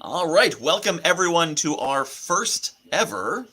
All right. Welcome, everyone, to our first ever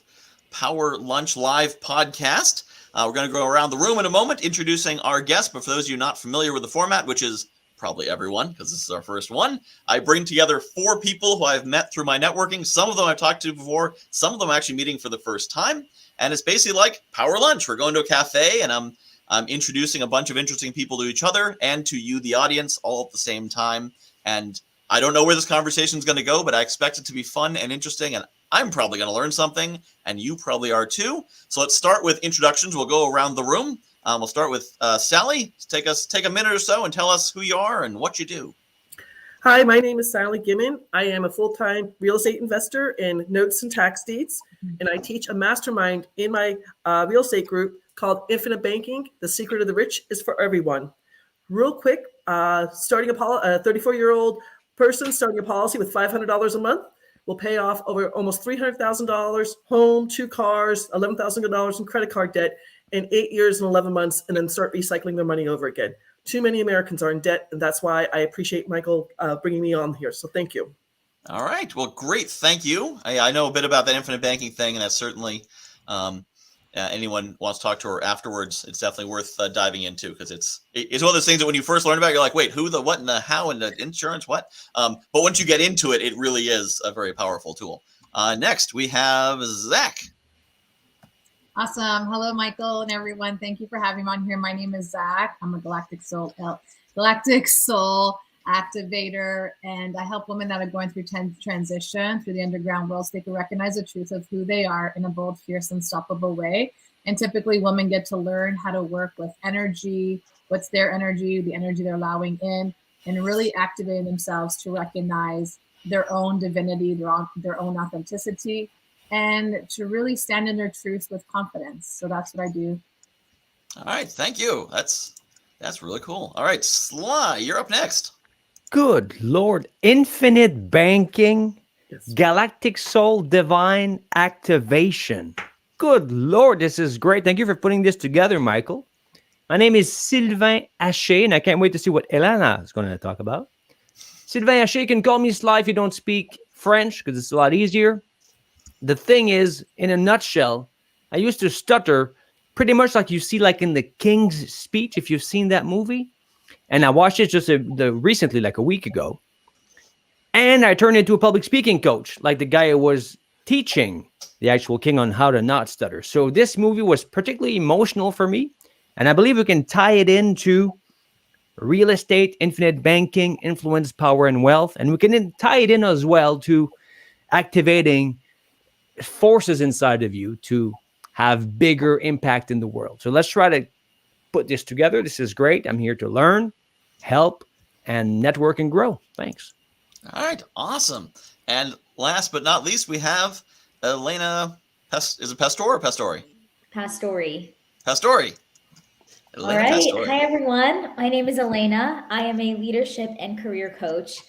Power Lunch Live podcast. We're going to go around the room in a moment introducing our guests. But for those of you not familiar with the format, which is probably everyone, because this is our first one, I bring together four people who I've met through my networking. Some of them I've talked to before. Some of them I'm actually meeting for the first time. And it's basically like Power Lunch. We're going to a cafe, and I'm introducing a bunch of interesting people to each other and to you, the audience, all at the same time. And I don't know where this conversation is going to go, but I expect it to be fun and interesting, and I'm probably going to learn something, and you probably are too. So let's start with introductions. We'll go around the room. We'll start with Sally. Take a minute or so and tell us who you are and what you do. Hi, my name is Sally Gimon. I am a full-time real estate investor in notes and tax deeds, and I teach a mastermind in my real estate group called Infinite Banking. The Secret of the Rich is for everyone. Real quick, starting a 34-year-old person starting a policy with $500 a month will pay off over almost $300,000, home, 2 cars, $11,000 in credit card debt in 8 years and 11 months, and then start recycling their money over again. Too many Americans are in debt, and that's why I appreciate Michael bringing me on here. So thank you. All right. Well, great. Thank you. I know a bit about that infinite banking thing, and that's certainly anyone wants to talk to her afterwards, it's definitely worth diving into, because it's one of those things that when you first learn about it, you're like, wait, who, the what, and the how, and the insurance, what? But once you get into it, it really is a very powerful tool. Next, we have Zach. Awesome. Hello, Michael and everyone. Thank you for having me on here. My name is Zach. I'm a Galactic Soul activator, and I help women that are going through transition through the underground world so they can recognize the truth of who they are in a bold, fierce, unstoppable way. And typically women get to learn how to work with energy, what's their energy, the energy they're allowing in, and really activating themselves to recognize their own divinity, their own authenticity, and to really stand in their truth with confidence. So that's what I do. All right. Thank you. That's really cool. All right, Sly, you're up next. Good Lord. Infinite banking, Yes. galactic soul, divine activation. Good Lord, this is great. Thank you for putting this together, Michael. My name is Sylvain Haché, and I can't wait to see what Elena is going to talk about. Sylvain Haché, you can call me Sly if you don't speak French, because it's a lot easier. The thing is, in a nutshell, I used to stutter pretty much like you see like in the King's Speech, if you've seen that movie. And I watched it just recently, like a week ago. And I turned into a public speaking coach, like the guy who was teaching the actual king on how to not stutter. So this movie was particularly emotional for me. And I believe we can tie it into real estate, infinite banking, influence, power, and wealth. And we can tie it in as well to activating forces inside of you to have bigger impact in the world. So let's try to put this together. This is great. I'm here to learn, help, and network and grow. Thanks. All right. Awesome. And last but not least, we have Elena. Is it Pastor or Pastori? Pastori. Pastori. All right. Hi, everyone. My name is Elena. I am a leadership and career coach.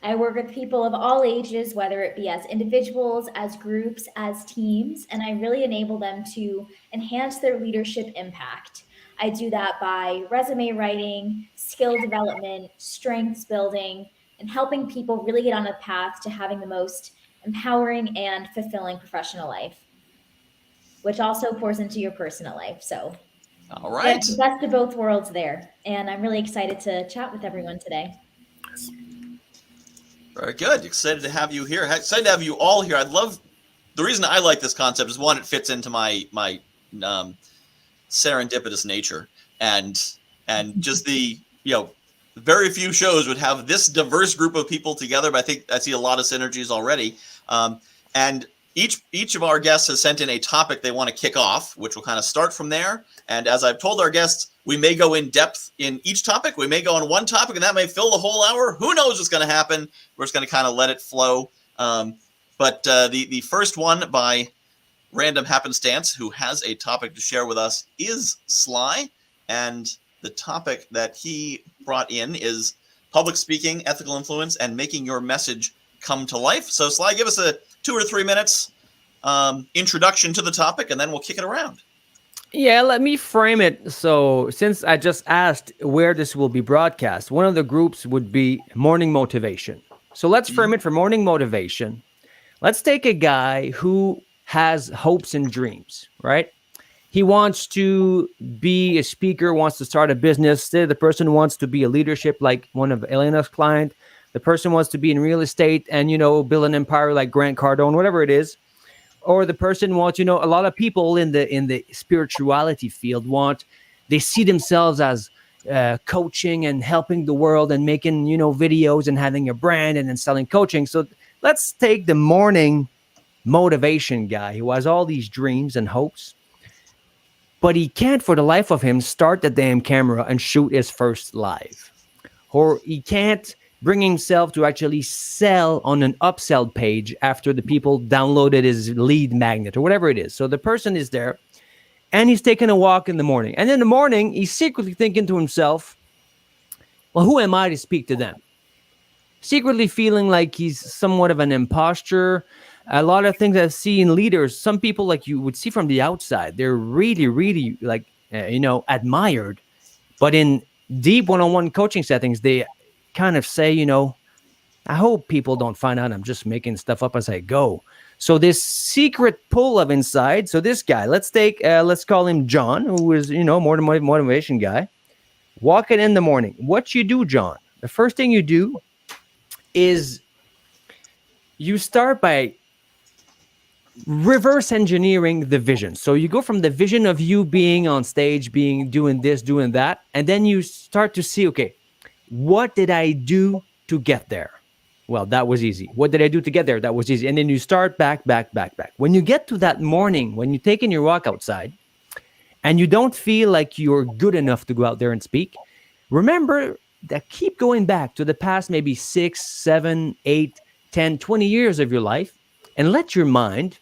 I work with people of all ages, whether it be as individuals, as groups, as teams, and I really enable them to enhance their leadership impact. I do that by resume writing, skill development, strengths building, and helping people really get on a path to having the most empowering and fulfilling professional life, which also pours into your personal life. So all right, the best of both worlds there. And I'm really excited to chat with everyone today. Very good. Excited to have you here. Excited to have you all here. The reason I like this concept is, one, it fits into my serendipitous nature, and just the very few shows would have this diverse group of people together, but I think I see a lot of synergies already. And each of our guests has sent in a topic they want to kick off, which will kind of start from there. And as I've told our guests, we may go in depth in each topic. We may go on one topic, and that may fill the whole hour. Who knows what's going to happen? We're just going to kind of let it flow. But the first one, by random happenstance, who has a topic to share with us is Sly. And the topic that he brought in is public speaking, ethical influence, and making your message come to life. So Sly, give us a 2 or 3 minutes introduction to the topic, and then we'll kick it around. Yeah, let me frame it. So since I just asked where this will be broadcast, one of the groups would be morning motivation. So let's frame it for morning motivation. Let's take a guy who has hopes and dreams, right? He wants to be a speaker, wants to start a business. The person wants to be a leadership like one of Elena's clients. The person wants to be in real estate and, build an empire like Grant Cardone, whatever it is. Or the person wants, a lot of people in the spirituality field they see themselves as coaching and helping the world and making, videos and having a brand and then selling coaching. So let's take the morning motivation guy who has all these dreams and hopes, but he can't for the life of him start the damn camera and shoot his first live. Or he can't bring himself to actually sell on an upsell page after the people downloaded his lead magnet or whatever it is. So the person is there and he's taking a walk in the morning. And in the morning, he's secretly thinking to himself, well, who am I to speak to them? Secretly feeling like he's somewhat of an imposter. A lot of things I see in leaders, some people like you would see from the outside, they're really, really like, admired. But in deep one-on-one coaching settings, they kind of say, I hope people don't find out I'm just making stuff up as I go. So this secret pull of inside. So this guy, let's call him John, who is, more motivation guy, walking in the morning. What you do, John? The first thing you do is you start by reverse engineering the vision. So you go from the vision of you being on stage, doing this, doing that, and then you start to see, okay, what did I do to get there? Well, that was easy. What did I do to get there? That was easy. And then you start back. When you get to that morning, when you're taking your walk outside and you don't feel like you're good enough to go out there and speak, remember that keep going back to the past maybe 6, 7, 8, 10, 20 years of your life and let your mind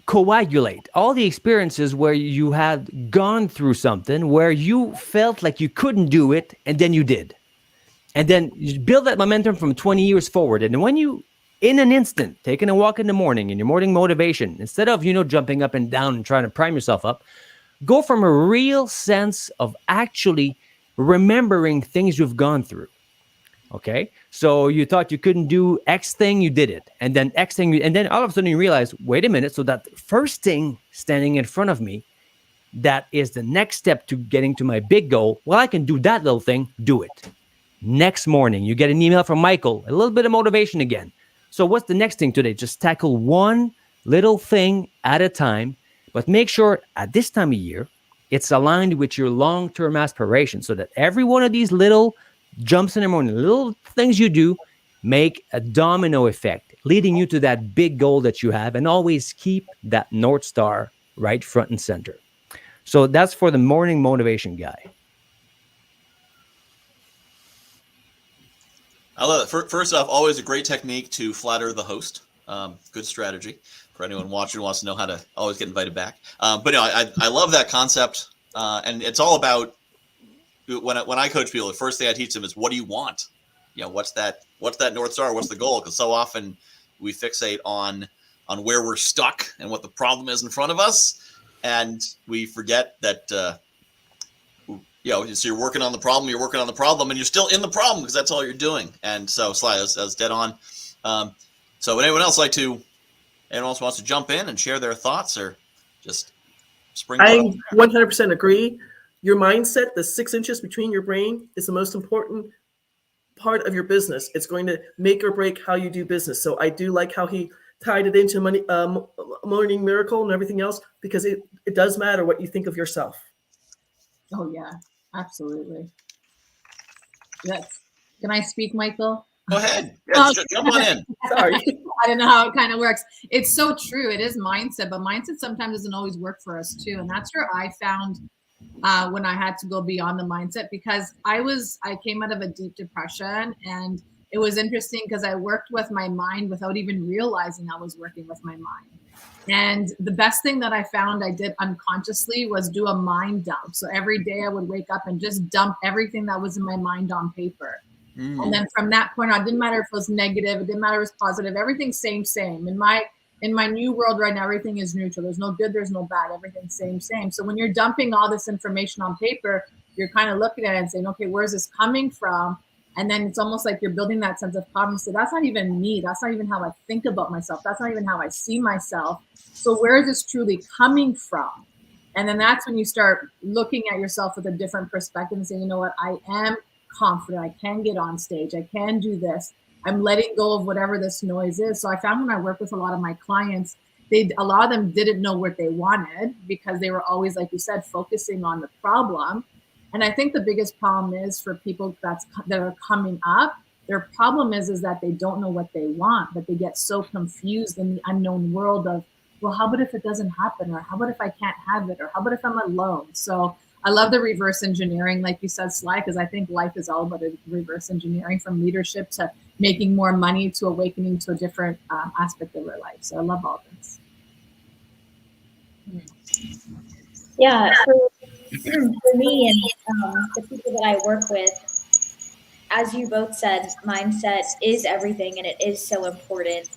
coagulate all the experiences where you had gone through something where you felt like you couldn't do it and then you did. And then you build that momentum from 20 years forward. And when you, in an instant, taking a walk in the morning in your morning motivation, instead of, jumping up and down and trying to prime yourself up, go from a real sense of actually remembering things you've gone through. Okay, so you thought you couldn't do X thing, you did it. And then X thing, and then all of a sudden you realize, wait a minute, so that first thing standing in front of me, that is the next step to getting to my big goal. Well, I can do that little thing, do it. Next morning, you get an email from Michael, a little bit of motivation again. So what's the next thing today? Just tackle one little thing at a time, but make sure at this time of year, it's aligned with your long-term aspirations so that every one of these little jumps in the morning, little things you do make a domino effect, leading you to that big goal that you have, and always keep that North Star right front and center. So that's for the morning motivation guy. I love it. First off, always a great technique to flatter the host. Good strategy for anyone watching who wants to know how to always get invited back. But I love that concept, and it's all about when I coach people. The first thing I teach them is, what do you want? What's that North Star? What's the goal? Because so often we fixate on where we're stuck and what the problem is in front of us, and we forget that. So you're working on the problem, and you're still in the problem because that's all you're doing. And so, Sly, that's dead on. So would anyone else wants to jump in and share their thoughts or just spring? I 100% agree. Your mindset, the 6 inches between your brain, is the most important part of your business. It's going to make or break how you do business. So I do like how he tied it into Morning Miracle and everything else, because it does matter what you think of yourself. Oh, yeah, absolutely. Yes. Can I speak, Michael? Go ahead. Yeah, jump on in. Sorry. I don't know how it kind of works. It's so true. It is mindset, but mindset sometimes doesn't always work for us too. And that's where I found when I had to go beyond the mindset, because I came out of a deep depression, and it was interesting because I worked with my mind without even realizing I was working with my mind. And the best thing that I found I did unconsciously was do a mind dump. So every day I would wake up and just dump everything that was in my mind on paper. And then from that point on, it didn't matter if it was negative, it didn't matter if it was positive, everything's same. In my new world right now, everything is neutral. There's no good, there's no bad, everything's same. So when you're dumping all this information on paper, you're kind of looking at it and saying, okay, where's this coming from? And then it's almost like you're building that sense of confidence. So that's not even me. That's not even how I think about myself. That's not even how I see myself. So where is this truly coming from? And then that's when you start looking at yourself with a different perspective and saying, you know what, I am confident. I can get on stage. I can do this. I'm letting go of whatever this noise is. So I found when I work with a lot of my clients, a lot of them didn't know what they wanted because they were always, like you said, focusing on the problem. And I think the biggest problem is for people that are coming up, their problem is that they don't know what they want, but they get so confused in the unknown world of, well, how about if it doesn't happen? Or how about if I can't have it? Or how about if I'm alone? So I love the reverse engineering, like you said, Sly, because I think life is all about reverse engineering, from leadership to making more money to awakening to a different aspect of their life. So I love all this. Yeah, for me and the people that I work with, as you both said, mindset is everything and it is so important.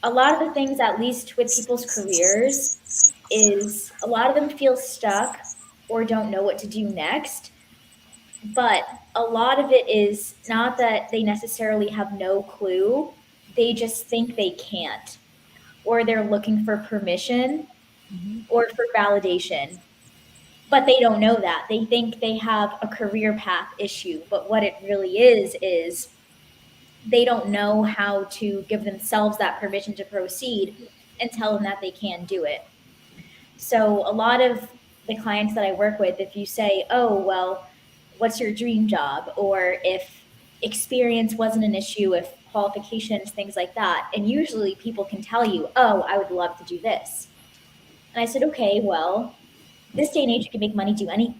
A lot of the things, at least with people's careers, is a lot of them feel stuck or don't know what to do next. But a lot of it is not that they necessarily have no clue, they just think they can't, or they're looking for permission or for validation. But they don't know that. They think they have a career path issue. But what it really is they don't know how to give themselves that permission to proceed and tell them that they can do it. So a lot of the clients that I work with, if you say, oh, well, what's your dream job? Or if experience wasn't an issue, if qualifications, things like that. And usually people can tell you, oh, I would love to do this. And I said, okay, well, this day and age, you can make money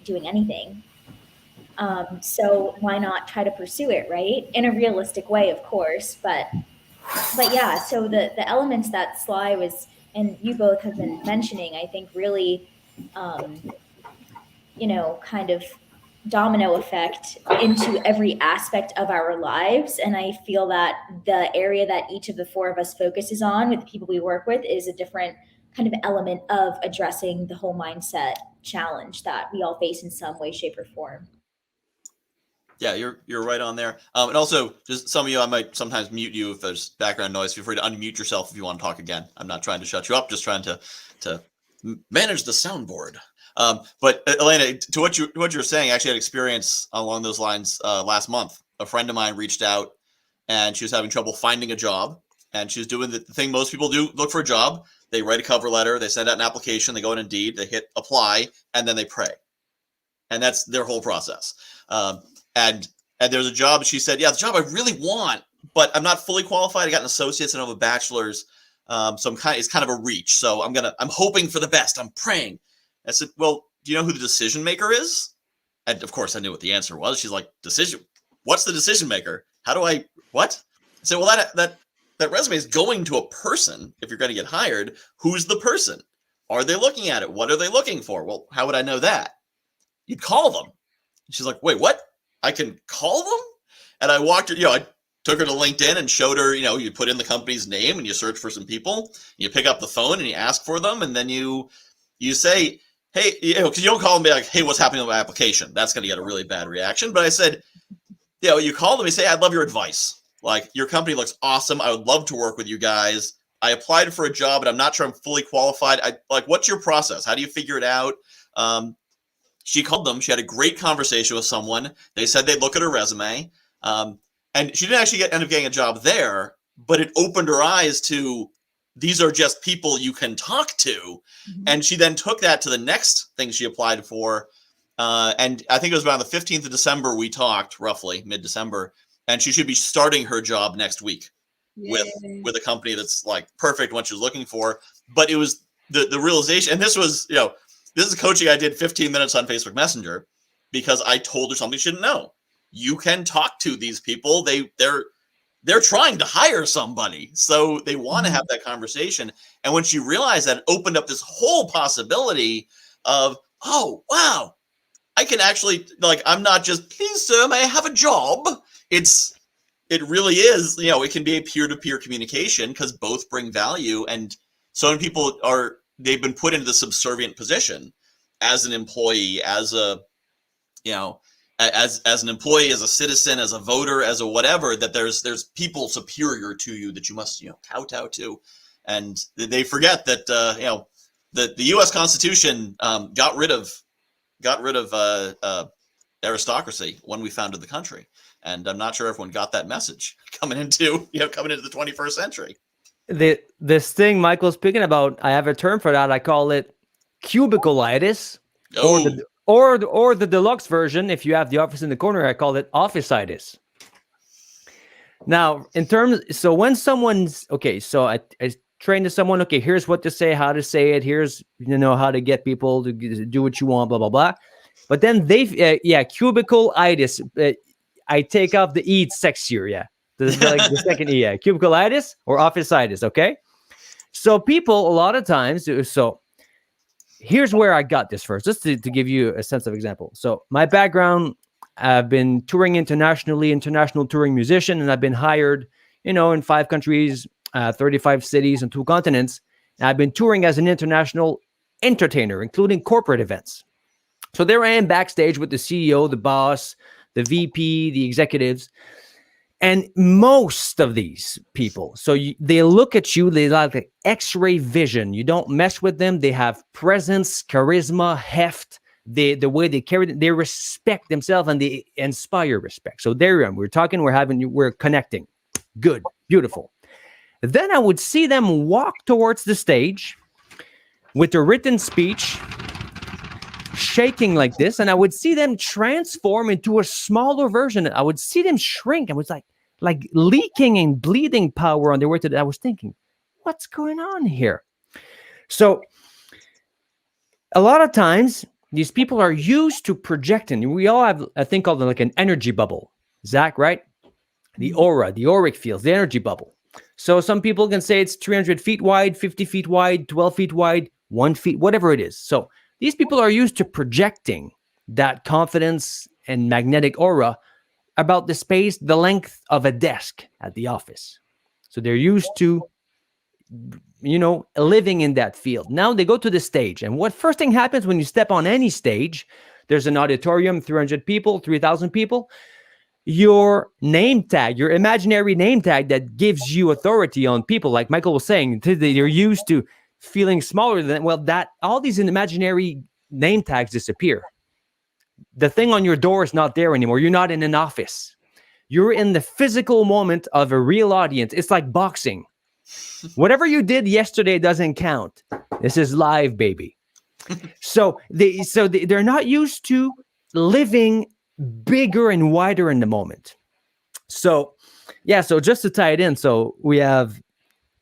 doing anything. So why not try to pursue it, right? In a realistic way, of course. But yeah, so the elements that Sly was, and you both have been mentioning, I think really, kind of domino effect into every aspect of our lives. And I feel that the area that each of the four of us focuses on with the people we work with is a different kind of element of addressing the whole mindset challenge that we all face in some way, shape, or form. Yeah, you're right on there. And also, just some of you, I might sometimes mute you if there's background noise. Feel free to unmute yourself if you want to talk again. I'm not trying to shut you up, just trying to manage the soundboard. But Elena, to what you're saying, I actually had experience along those lines last month. A friend of mine reached out, and she was having trouble finding a job, and she was doing the thing most people do: look for a job. They write a cover letter, they send out an application, they go on Indeed, they hit apply, and then they pray, and that's their whole process. And there's a job. She said, yeah, the job I really want, but I'm not fully qualified. I got an associate's and I have a bachelor's. So it's kind of a reach. So I'm hoping for the best. I'm praying. I said, well, do you know who the decision maker is? And of course I knew what the answer was. She's like, decision. What's the decision maker? How do I, what? I said, well, that resume is going to a person. If you're going to get hired, who's the person? Are they looking at it? What are they looking for? Well, how would I know that? You'd call them. She's like, wait, what? I can call them? And I walked her, I took her to LinkedIn and showed her, you put in the company's name and you search for some people, you pick up the phone and you ask for them. And then you say, hey, because you don't call them and be like, hey, what's happening with my application? That's going to get a really bad reaction. But I said, you call them and say, I'd love your advice. Like, your company looks awesome. I would love to work with you guys. I applied for a job, but I'm not sure I'm fully qualified. What's your process? How do you figure it out? She called them. She had a great conversation with someone. They said they'd look at her resume. And she didn't actually end up getting a job there, but it opened her eyes to, these are just people you can talk to. Mm-hmm. And she then took that to the next thing she applied for. And I think it was around the 15th of December we talked, roughly mid-December. And she should be starting her job next week. Yay. with a company that's like perfect what she's looking for. But it was the realization, and this was, this is coaching I did 15 minutes on Facebook Messenger because I told her something she didn't know. You can talk to these people. They're trying to hire somebody. So they want to have that conversation. And when she realized that, it opened up this whole possibility of, oh, wow, I can actually, I'm not just, please, sir, may I have a job? It really is, it can be a peer-to-peer communication because both bring value. And so many people they've been put into the subservient position as an employee, as a as an employee, as a citizen, as a voter, as a whatever, that there's people superior to you that you must kowtow to, and they forget that the U.S. Constitution got rid of aristocracy when we founded the country, and I'm not sure everyone got that message coming into the 21st century. This thing Michael's speaking about, I have a term for that. I call it cubicleitis, or the deluxe version. If you have the office in the corner, I call it officeitis. Now, so when someone's so I train to someone. Okay, here's what to say, how to say it. Here's how to get people to do what you want. Blah blah blah. But then cubicleitis. I take off the E, it's sexier. Yeah, the second E. Yeah, cubicleitis or officeitis. Okay, so people a lot of times. So here's where I got this first, just to give you a sense of example. So my background, I've been touring internationally, international touring musician, and I've been hired, in 5 countries, 35 cities, and 2 continents. And I've been touring as an international entertainer, including corporate events. So there I am backstage with the CEO, the boss, the VP, the executives. And most of these people, they look at you, they like X-ray vision. You don't mess with them. They have presence, charisma, heft. The way they carry it, they respect themselves and they inspire respect. So there we're talking, we're connecting. Good, beautiful. Then I would see them walk towards the stage with a written speech, shaking like this, and I would see them transform into a smaller version. I would see them shrink. I was like leaking and bleeding power on their way to that. I was thinking, what's going on here? So a lot of times these people are used to projecting. We all have a thing called like an energy bubble. Zach, right? The aura, the auric fields, the energy bubble. So some people can say it's 300 feet wide, 50 feet wide, 12 feet wide, 1 feet, whatever it is. So these people are used to projecting that confidence and magnetic aura about the space, the length of a desk at the office. So they're used to, living in that field. Now they go to the stage. And what first thing happens when you step on any stage, there's an auditorium, 300 people, 3,000 people. Your name tag, your imaginary name tag that gives you authority on people, like Michael was saying, they're used to feeling smaller than, all these imaginary name tags disappear. The thing on your door is not there anymore. You're not in an office. You're in the physical moment of a real audience. It's like boxing. Whatever you did yesterday doesn't count. This is live, baby. So they're not used to living bigger and wider in the moment. So just to tie it in, so we have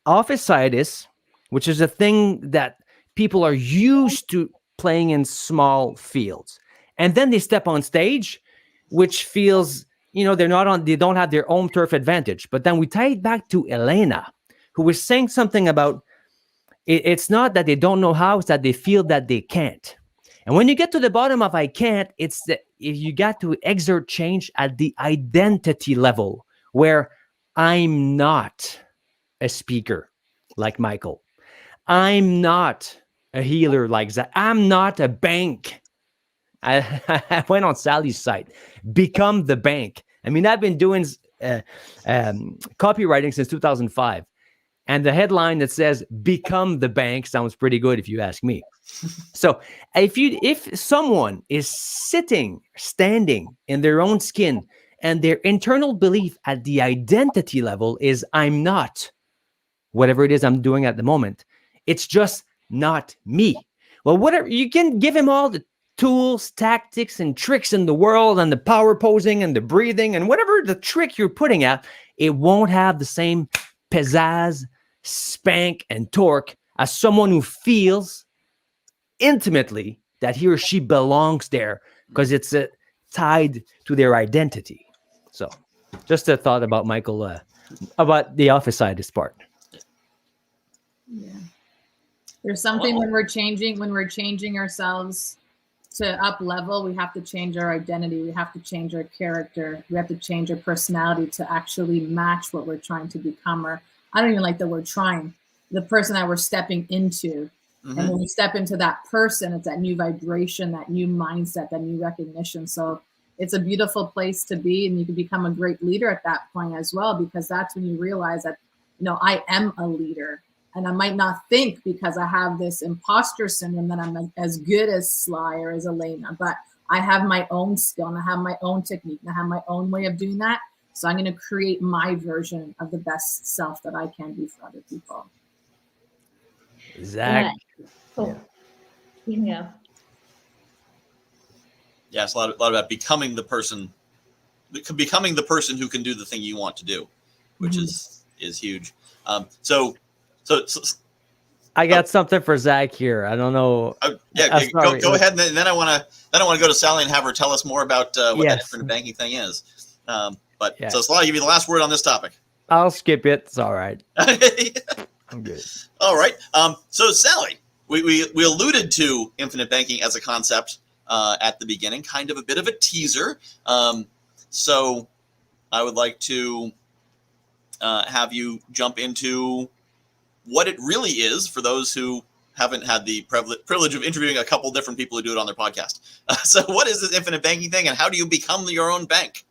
officeitis, which is a thing that people are used to playing in small fields. And then they step on stage, which feels, they don't have their own turf advantage. But then we tie it back to Elena, who was saying something about, it's not that they don't know how, it's that they feel that they can't. And when you get to the bottom of I can't, it's that you got to exert change at the identity level, where I'm not a speaker like Michael. I'm not a healer like Zach. I'm not a bank. I went on Sally's site. Become the bank. I mean, I've been doing copywriting since 2005. And the headline that says "Become the bank" sounds pretty good if you ask me. So if someone is standing in their own skin, and their internal belief at the identity level is I'm not whatever it is I'm doing at the moment, it's just not me. Well, whatever, you can give him all the tools, tactics, and tricks in the world, and the power posing and the breathing and whatever the trick you're putting at, it won't have the same pizzazz, spank, and torque as someone who feels intimately that he or she belongs there, because it's tied to their identity. So just a thought about Michael, about the officeitis part. Yeah. There's something when we're changing ourselves to up level, we have to change our identity. We have to change our character. We have to change our personality to actually match what we're trying to become. Or I don't even like the word trying, the person that we're stepping into. Mm-hmm. And when we step into that person, it's that new vibration, that new mindset, that new recognition. So it's a beautiful place to be, and you can become a great leader at that point as well, because that's when you realize that, I am a leader, and I might not think, because I have this imposter syndrome, that I'm as good as Sly or as Elena, but I have my own skill, and I have my own technique, and I have my own way of doing that. So I'm going to create my version of the best self that I can be for other people. Zach. Cool. You can go. Yeah, it's a lot about becoming the person who can do the thing you want to do, which is huge. So I got something for Zach here. I don't know. Go ahead, and then I want to go to Sally and have her tell us more about what that infinite banking thing is. So Sly, give you the last word on this topic. I'll skip it. It's all right. I'm good. All right. So Sally, we alluded to infinite banking as a concept at the beginning, kind of a bit of a teaser. So I would like to have you jump into what it really is for those who haven't had the privilege of interviewing a couple different people who do it on their podcast. So what is this infinite banking thing, and how do you become your own bank?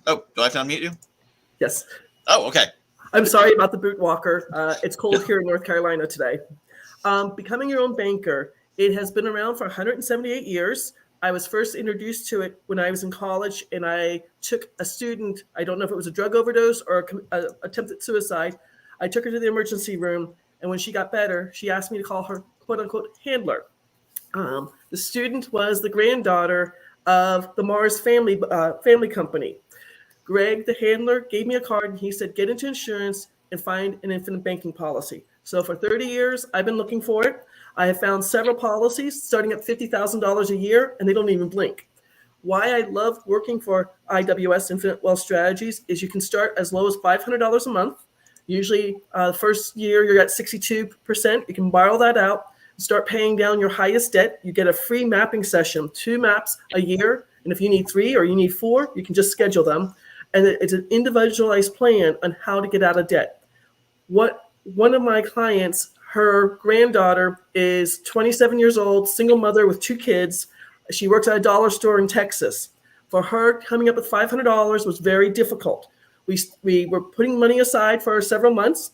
Oh, do I have to unmute you? Yes. Oh, okay. I'm sorry about the boot walker. It's cold here in North Carolina today. Becoming your own banker, it has been around for 178 years. I was first introduced to it when I was in college, and I took a student, I don't know if it was a drug overdose or a attempted suicide. I took her to the emergency room, and when she got better, she asked me to call her quote-unquote handler. The student was the granddaughter of the Mars family company. Greg, the handler, gave me a card, and he said, get into insurance and find an infinite banking policy. So for 30 years, I've been looking for it. I have found several policies starting at $50,000 a year, and they don't even blink. Why I love working for IWS Infinite Wealth Strategies is you can start as low as $500 a month. Usually first year, you're at 62%. You can borrow that out, start paying down your highest debt. You get a free mapping session, 2 maps a year. And if you need 3 or you need 4, you can just schedule them. And it's an individualized plan on how to get out of debt. One of my clients, her granddaughter is 27 years old, single mother with 2 kids. She works at a dollar store in Texas. For her, coming up with $500 was very difficult. We were putting money aside for several months,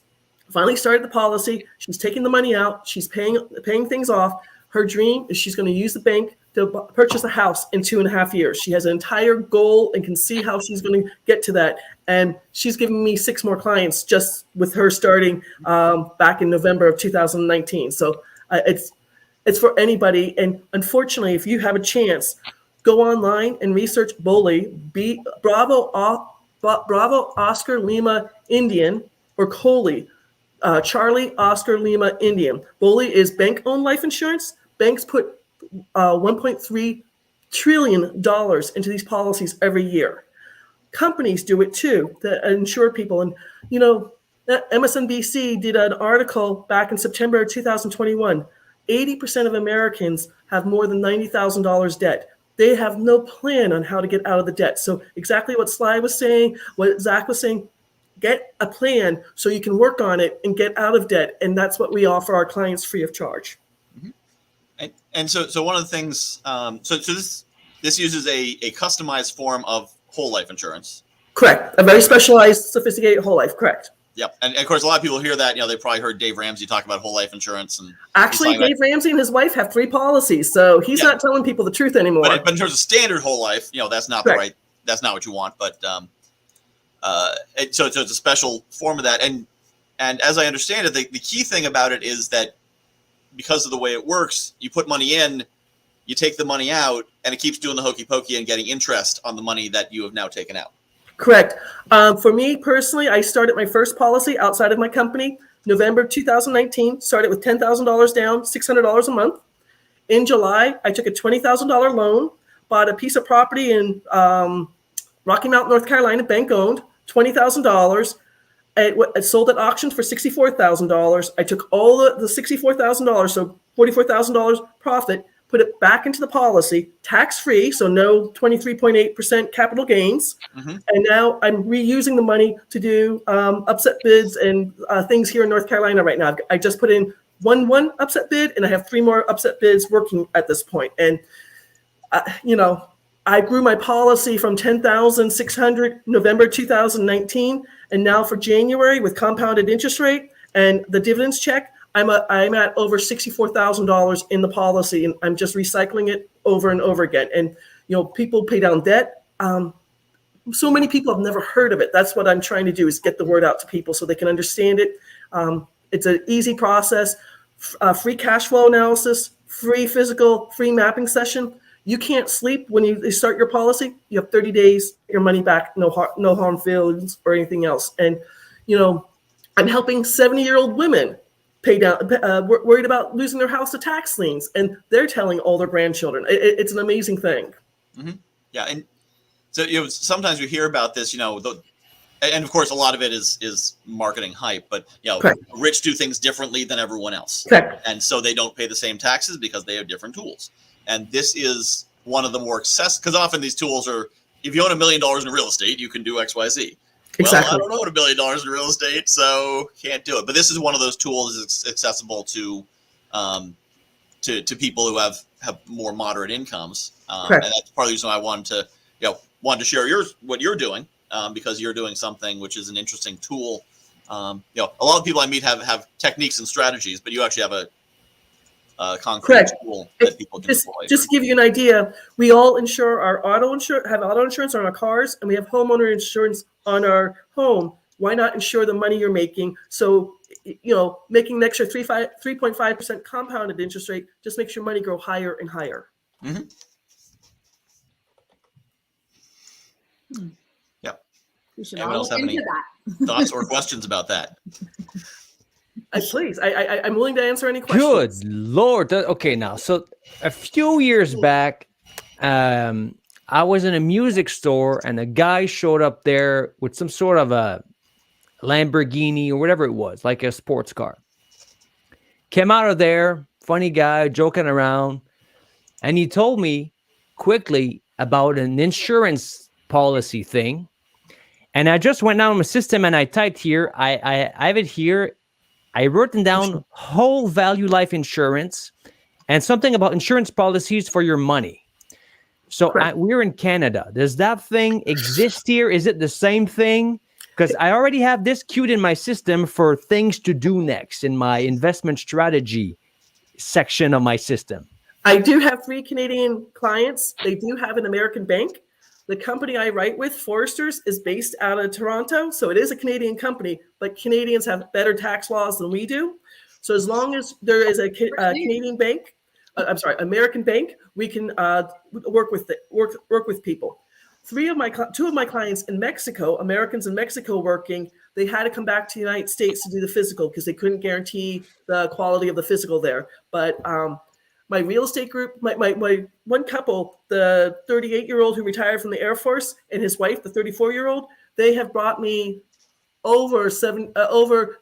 finally started the policy. She's taking the money out. She's paying things off. Her dream is she's going to use the bank to purchase a house in 2.5 years. She has an entire goal and can see how she's going to get to that. And she's giving me 6 more clients just with her starting back in November of 2019. So it's for anybody. And unfortunately, if you have a chance, go online and research BOLI, Bravo Oscar Lima Indian, or COLI, Charlie Oscar Lima Indian. BOLI is bank-owned life insurance. Banks put $1.3 trillion into these policies every year. Companies do it too, to insure people. And, MSNBC did an article back in September of 2021. 80% of Americans have more than $90,000 debt. They have no plan on how to get out of the debt. So exactly what Sly was saying, what Zach was saying, get a plan so you can work on it and get out of debt. And that's what we offer our clients free of charge. And so one of the things, so this uses a customized form of whole life insurance. Correct. A very specialized, sophisticated whole life. Correct. Yep. And of course, a lot of people hear that, they probably heard Dave Ramsey talk about whole life insurance. And actually, Dave Ramsey and his wife have 3 policies, so he's not telling people the truth anymore. But in terms of standard whole life, that's not Correct. That's not what you want. But so it's a special form of that. And as I understand it, the key thing about it is that because of the way it works, you put money in, you take the money out, and it keeps doing the hokey pokey and getting interest on the money that you have now taken out. Correct. For me personally, I started my first policy outside of my company, November 2019, started with $10,000 down, $600 a month. In July, I took a $20,000 loan, bought a piece of property in Rocky Mount, North Carolina, bank owned, $20,000. It sold at auction for $64,000. I took all the $64,000, so $44,000 profit, put it back into the policy, tax-free, so no 23.8% capital gains. Mm-hmm. And now I'm reusing the money to do upset bids and things here in North Carolina right now. I just put in one upset bid, and I have 3 more upset bids working at this point. And I grew my policy from 10,600 November 2019, and now for January with compounded interest rate and the dividends check, I'm at over $64,000 in the policy, and I'm just recycling it over and over again. And people pay down debt. So many people have never heard of it. That's what I'm trying to do, is get the word out to people so they can understand it. It's an easy process. Free cash flow analysis, free physical, free mapping session. You can't sleep when you start your policy. You have 30 days, your money back, no harm feelings or anything else. And I'm helping 70-year-old women pay down, worried about losing their house to tax liens, and they're telling all their grandchildren. It's an amazing thing. Mm-hmm. Yeah, and so sometimes we hear about this, and of course a lot of it is marketing hype, but Correct. Rich do things differently than everyone else. Correct. And so they don't pay the same taxes because they have different tools. And this is one of the more because often these tools are, if you own $1 million in real estate, you can do XYZ. Exactly. Well, I don't own $1 million in real estate, so can't do it. But this is one of those tools that's accessible to people who have more moderate incomes. And that's part of the reason I wanted to share what you're doing, because you're doing something which is an interesting tool. A lot of people I meet have techniques and strategies, but you actually have a concrete tool that people can deploy. Just to give you an idea, we all insure our have auto insurance on our cars, and we have homeowner insurance on our home. Why not insure the money you're making? So, making an extra 3.5% compounded interest rate just makes your money grow higher and higher. Mm-hmm. Yeah. We should Anyone all else have look any into that. thoughts or questions about that? Please, I'm willing to answer any questions. Good Lord. Okay, now, so a few years back, I was in a music store and a guy showed up there with some sort of a Lamborghini or whatever it was, like a sports car. Came out of there, funny guy, joking around, and he told me quickly about an insurance policy thing. And I just went down my system and I typed here, I have it here. I wrote down whole value life insurance and something about insurance policies for your money. So we're in Canada. Does that thing exist here? Is it the same thing? Because I already have this queued in my system for things to do next in my investment strategy section of my system. I do have 3 Canadian clients. They do have an American bank. The company I write with, Foresters, is based out of Toronto. So it is a Canadian company, but Canadians have better tax laws than we do. So as long as there is a Canadian bank, American bank, we can work with people. 2 of my clients in Mexico, Americans in Mexico working, they had to come back to the United States to do the physical because they couldn't guarantee the quality of the physical there. But my real estate group, my one couple, the 38-year-old who retired from the Air Force and his wife, the 34-year-old, they have brought me over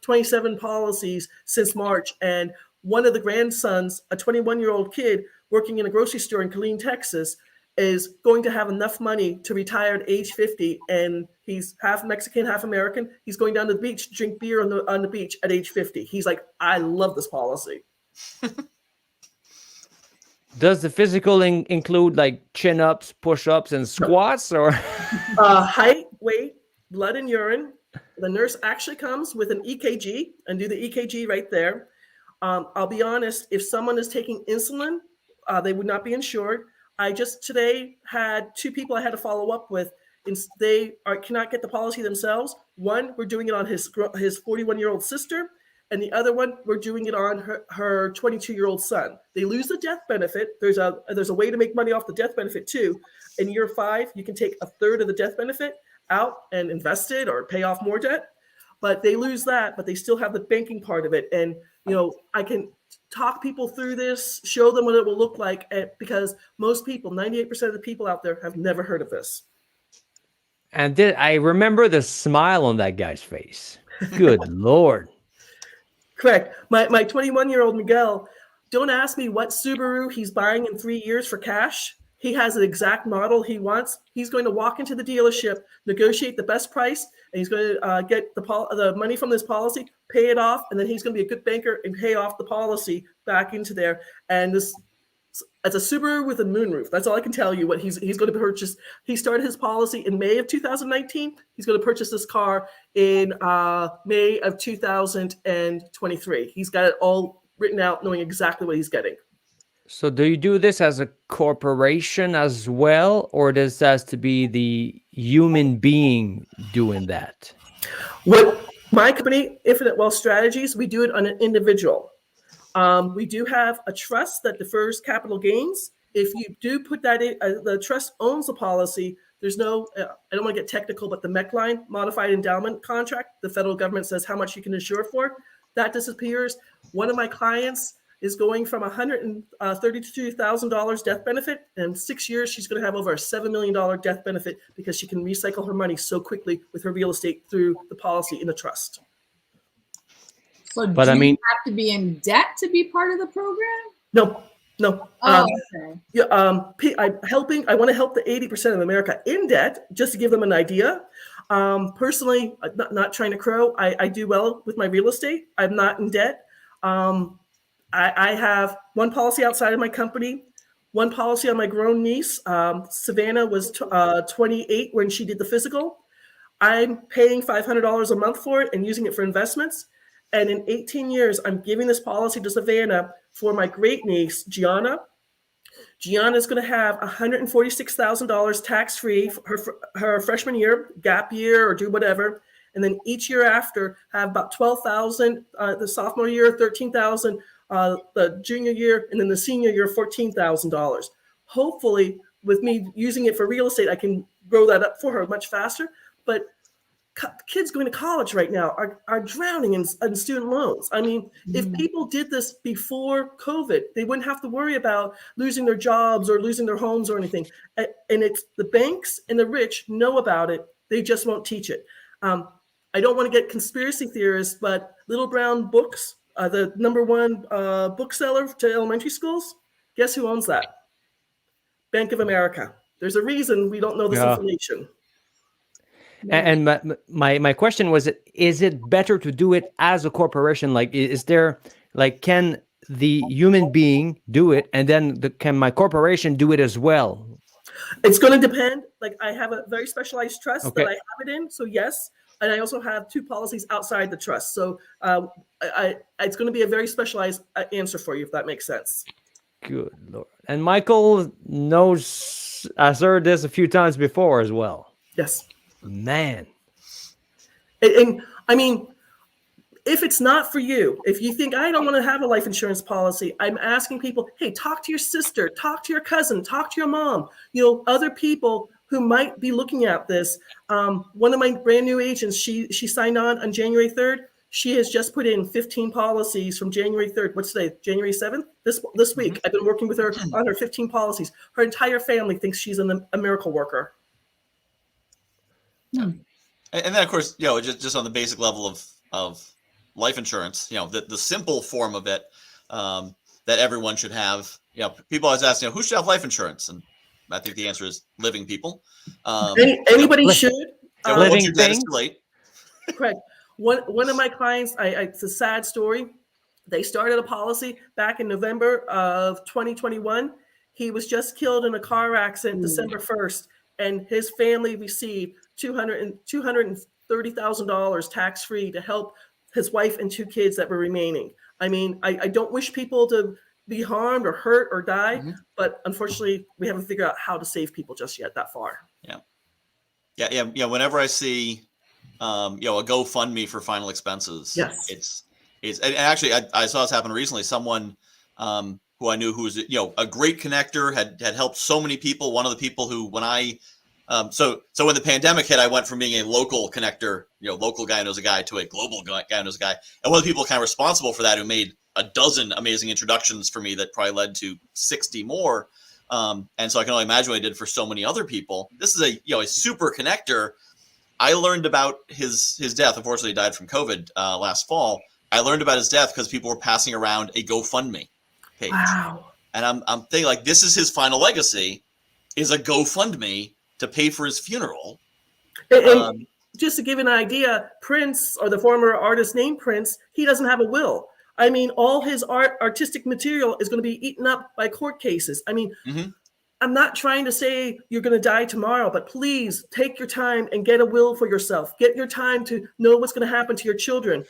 27 policies since March. And one of the grandsons, a 21-year-old kid working in a grocery store in Killeen, Texas, is going to have enough money to retire at age 50. And he's half Mexican, half American. He's going down to the beach, drink beer on the beach at age 50. He's like, I love this policy. Does the physical include like chin-ups, push-ups, and squats, or height, weight, blood, and urine? The nurse actually comes with an EKG and do the EKG right there. I'll be honest, if someone is taking insulin, they would not be insured. I just today had 2 people I had to follow up with. They cannot get the policy themselves. One, we're doing it on his 41-year-old sister. And the other one, we're doing it on her 22-year-old son. They lose the death benefit. There's a way to make money off the death benefit too. In year 5, you can take a third of the death benefit out and invest it or pay off more debt. But they lose that, but they still have the banking part of it. And I can talk people through this, show them what it will look like, because most people, 98% of the people out there, have never heard of this. And I remember the smile on that guy's face. Good Lord. Correct. My 21-year-old Miguel, don't ask me what Subaru he's buying in 3 years for cash. He has an exact model he wants. He's going to walk into the dealership, negotiate the best price, and he's going to get the money from this policy, pay it off, and then he's going to be a good banker and pay off the policy back into there. And It's a Subaru with a moonroof. That's all I can tell you. What he's going to purchase. He started his policy in May of 2019. He's going to purchase this car in May of 2023. He's got it all written out, knowing exactly what he's getting. So do you do this as a corporation as well, or does this has to be the human being doing that? What my company, Infinite Wealth Strategies, we do it on an individual. We do have a trust that defers capital gains. If you do put that in, the trust owns the policy. There's no, I don't want to get technical, but the MECLine, Modified Endowment Contract, the federal government says how much you can insure for, that disappears. One of my clients is going from $132,000 death benefit, and in 6 years, she's going to have over a $7 million death benefit because she can recycle her money so quickly with her real estate through the policy in the trust. So But do I mean- you have to be in debt to be part of the program? No. Oh, okay. Yeah, I want to help the 80% of America in debt, just to give them an idea. Personally, not trying to crow, I do well with my real estate. I'm not in debt. I have one policy outside of my company, one policy on my grown niece. Savannah was 28 when she did the physical. I'm paying $500 a month for it and using it for investments. And in 18 years, I'm giving this policy to Savannah for my great niece, Gianna. Gianna is going to have $146,000 tax-free for her freshman year, gap year, or do whatever. And then each year after, have about $12,000 the sophomore year, $13,000 the junior year, and then the senior year, $14,000. Hopefully, with me using it for real estate, I can grow that up for her much faster. But kids going to college right now are drowning in student loans. I mean, if people did this before COVID, they wouldn't have to worry about losing their jobs or losing their homes or anything. And it's the banks and the rich know about it. They just won't teach it. I don't want to get conspiracy theorists, but Little Brown Books, the #1 bookseller to elementary schools, guess who owns that? Bank of America. There's a reason we don't know this information. And my question was, is it better to do it as a corporation? Like, is there, like, can the human being do it, and then can my corporation do it as well? It's going to depend. Like, I have a very specialized trust Okay. that I have it in, so yes. And I also have 2 policies outside the trust. So it's going to be a very specialized answer for you, if that makes sense. Good Lord. And Michael knows, I've heard this a few times before as well. Yes. Man. And I mean, if it's not for you, if you think I don't want to have a life insurance policy, I'm asking people, hey, talk to your sister, talk to your cousin, talk to your mom, other people who might be looking at this. One of my brand new agents, she signed on January 3rd. She has just put in 15 policies from January 3rd. What's today? January 7th? This week. I've been working with her on her 15 policies. Her entire family thinks she's a miracle worker. And then, of course, just on the basic level of life insurance, the simple form of it that everyone should have. People always ask, who should have life insurance? And I think the answer is living people. Anybody should. Once you're dead, it's too late. Correct. One of my clients, it's a sad story. They started a policy back in November of 2021. He was just killed in a car accident December 1st, and his family received $230,000 tax-free to help his wife and 2 kids that were remaining. I mean, I don't wish people to be harmed or hurt or die, but unfortunately, we haven't figured out how to save people just yet that far. Yeah. Whenever I see, a GoFundMe for final expenses, yes, it's and actually I saw this happen recently. Someone who I knew who was a great connector had helped so many people. One of the people who when I so when the pandemic hit, I went from being a local connector, local guy who knows a guy, to a global guy who knows a guy. And one of the people kind of responsible for that, who made a dozen amazing introductions for me that probably led to 60 more. And so I can only imagine what I did for so many other people. This is a super connector. I learned about his death. Unfortunately, he died from COVID last fall. I learned about his death because people were passing around a GoFundMe page. Wow. And I'm thinking, like, this is his final legacy, is a GoFundMe to pay for his funeral. And just to give an idea, Prince, or the former artist named Prince, he doesn't have a will. I mean, all his artistic material is going to be eaten up by court cases. I mean, I'm not trying to say you're going to die tomorrow, but please take your time and get a will for yourself. Get your time to know what's going to happen to your children.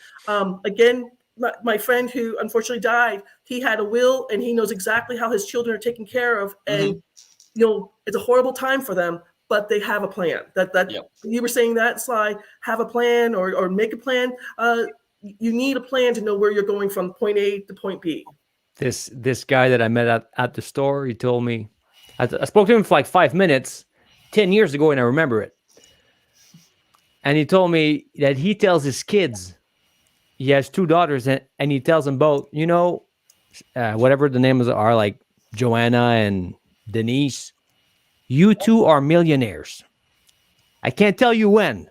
Again, my friend who unfortunately died, he had a will and he knows exactly how his children are taken care of. And, you know, it's a horrible time for them, but they have a plan. You were saying that, Sly, have a plan or make a plan. You need a plan to know where you're going from point A to point B. This guy that I met at the store, he told me, I spoke to him for like 5 minutes 10 years ago, and I remember it. And he told me that he tells his kids, he has 2 daughters, and he tells them both, you know, whatever the names are, like Joanna and Denise, you 2 are millionaires. I can't tell you when,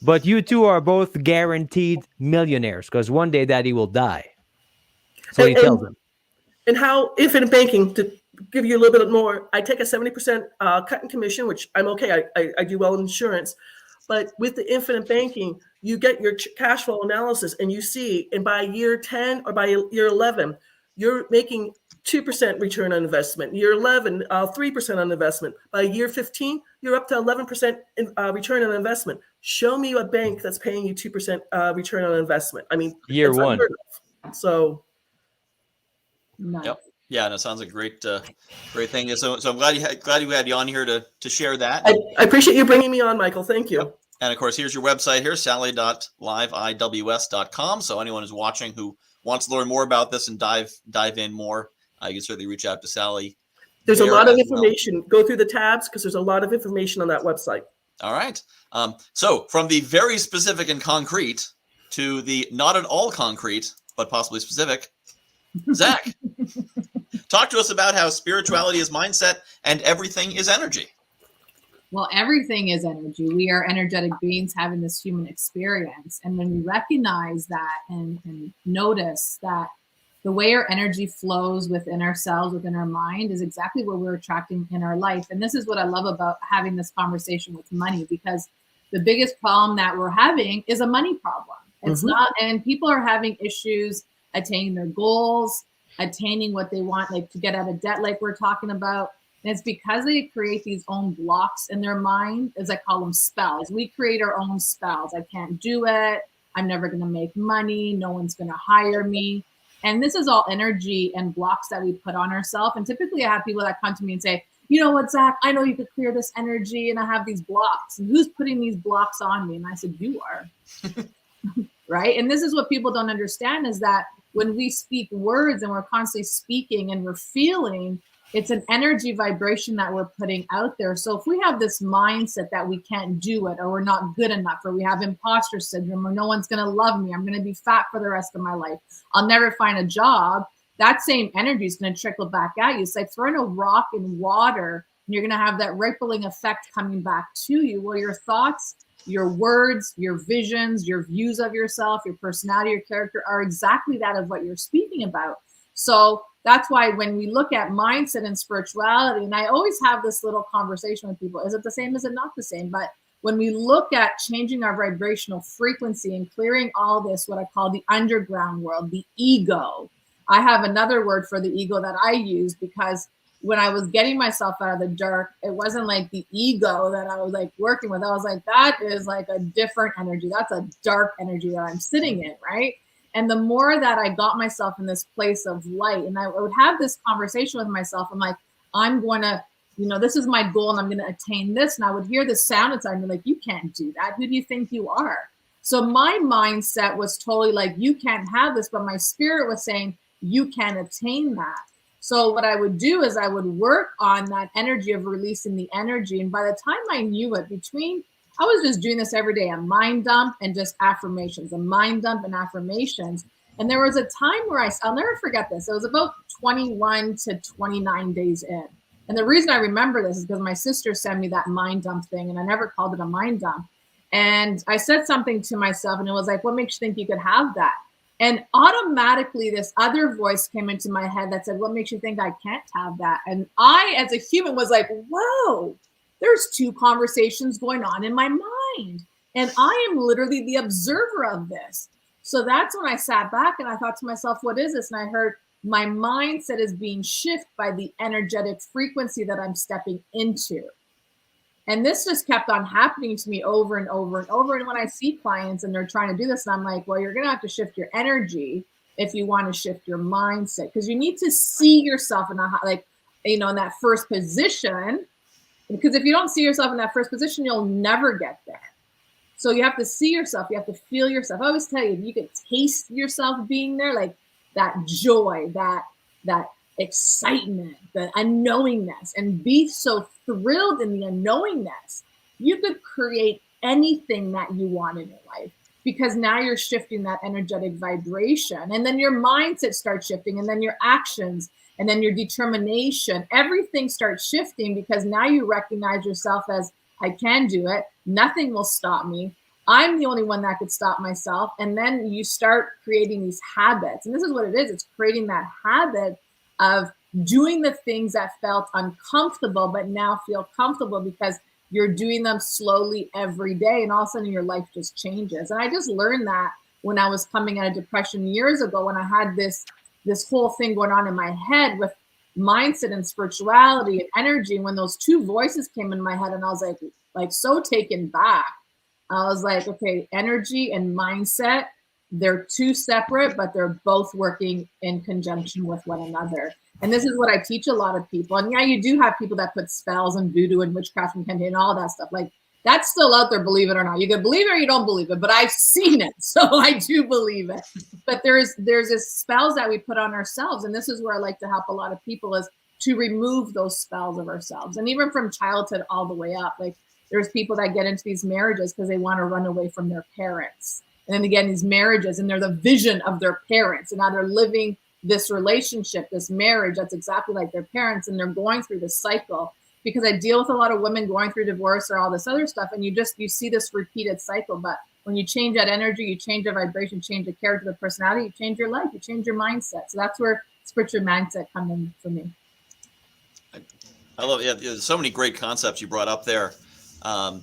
but you 2 are both guaranteed millionaires because one day daddy will die. So he tells them. And how infinite banking, to give you a little bit more, I take a 70% cut in commission, which I'm okay. I do well in insurance. But with the infinite banking, you get your cash flow analysis and you see, and by year 10 or by year 11, you're making 2% return on investment. Year 11, 3% on investment. By year 15, you're up to 11% return on investment. Show me a bank that's paying you 2% return on investment. I mean, year 1. So, Nice. Yep. Yeah, and it sounds like a great thing. So I'm glad we had you on here to share that. I appreciate you bringing me on, Michael. Thank you. Yep. And of course, here's your website here, sally.liveiws.com. So anyone who's watching who wants to learn more about this and dive in more, you can certainly reach out to Sally. There's a lot of information. Go through the tabs because there's a lot of information on that website. All right. So from the very specific and concrete to the not at all concrete, but possibly specific, Zach, talk to us about how spirituality is mindset and everything is energy. Well, everything is energy. We are energetic beings having this human experience. And when we recognize that and notice that the way our energy flows within ourselves, within our mind, is exactly what we're attracting in our life. And this is what I love about having this conversation with money, because the biggest problem that we're having is a money problem. It's not, and people are having issues attaining their goals, attaining what they want, like to get out of debt, like we're talking about. And it's because they create these own blocks in their mind, as I call them spells. We create our own spells. I can't do it. I'm never going to make money. No one's going to hire me. And this is all energy and blocks that we put on ourselves. And typically I have people that come to me and say, you know what, Zach, I know you could clear this energy and I have these blocks. And who's putting these blocks on me? And I said, you are. Right? And this is what people don't understand, is that when we speak words and we're constantly speaking and we're feeling, it's an energy vibration that we're putting out there. So if we have this mindset that we can't do it, or we're not good enough, or we have imposter syndrome, or no one's going to love me, I'm going to be fat for the rest of my life, I'll never find a job, that same energy is going to trickle back at you. It's like throwing a rock in water, and you're going to have that rippling effect coming back to you. Well, your thoughts, your words, your visions, your views of yourself, your personality, your character are exactly that of what you're speaking about. So that's why when we look at mindset and spirituality, and I always have this little conversation with people, is it the same? Is it not the same? But when we look at changing our vibrational frequency and clearing all this, what I call the underground world, the ego, I have another word for the ego that I use, because when I was getting myself out of the dark, it wasn't like the ego that I was like working with. I was like, that is like a different energy. That's a dark energy that I'm sitting in, right? And the more that I got myself in this place of light, and I would have this conversation with myself, I'm like, I'm going to, this is my goal and I'm going to attain this. And I would hear the sound inside and be like, you can't do that. Who do you think you are? So my mindset was totally like, you can't have this. But my spirit was saying, you can attain that. So what I would do is I would work on that energy of releasing the energy. And by the time I knew it, I was just doing this every day, a mind dump and just affirmations, a mind dump and affirmations. And there was a time where I'll never forget this. It was about 21 to 29 days in. And the reason I remember this is because my sister sent me that mind dump thing, and I never called it a mind dump. And I said something to myself, and it was like, what makes you think you could have that? And automatically this other voice came into my head that said, what makes you think I can't have that? And I, as a human, was like, whoa, there's 2 conversations going on in my mind. And I am literally the observer of this. So that's when I sat back and I thought to myself, what is this? And I heard my mindset is being shifted by the energetic frequency that I'm stepping into. And this just kept on happening to me over and over and over. And when I see clients and they're trying to do this, and I'm like, well, you're going to have to shift your energy if you want to shift your mindset, because you need to see yourself in in that first position. Because if you don't see yourself in that first position, you'll never get there. So you have to see yourself. You have to feel yourself. I always tell you, if you can taste yourself being there, like that joy, that excitement, the unknowingness, and be so thrilled in the unknowingness, you could create anything that you want in your life, because now you're shifting that energetic vibration, and then your mindset starts shifting, and then your actions, and then your determination, everything starts shifting, because now you recognize yourself as, I can do it. Nothing will stop me. I'm the only one that could stop myself. And then you start creating these habits. And this is what it is. It's creating that habit of doing the things that felt uncomfortable, but now feel comfortable because you're doing them slowly every day. And all of a sudden your life just changes. And I just learned that when I was coming out of depression years ago, when I had this whole thing going on in my head with mindset and spirituality and energy. And when those two voices came in my head, and I was like so taken back, I was like, okay, energy and mindset, they're two separate, but they're both working in conjunction with one another. And this is what I teach a lot of people. And yeah, you do have people that put spells and voodoo and witchcraft and and all that stuff. Like, that's still out there, believe it or not. You can believe it or you don't believe it, but I've seen it, so I do believe it. But there's this spells that we put on ourselves, and this is where I like to help a lot of people, is to remove those spells of ourselves. And even from childhood all the way up, like there's people that get into these marriages because they want to run away from their parents. And then they get in these marriages and they're the vision of their parents, and now they're living this relationship, this marriage that's exactly like their parents, and they're going through this cycle. Because I deal with a lot of women going through divorce or all this other stuff, and you see this repeated cycle. But when you change that energy, you change the vibration, change the character, the personality, you change your life, you change your mindset. So that's where spiritual mindset comes in for me. I love it. There's so many great concepts you brought up there. But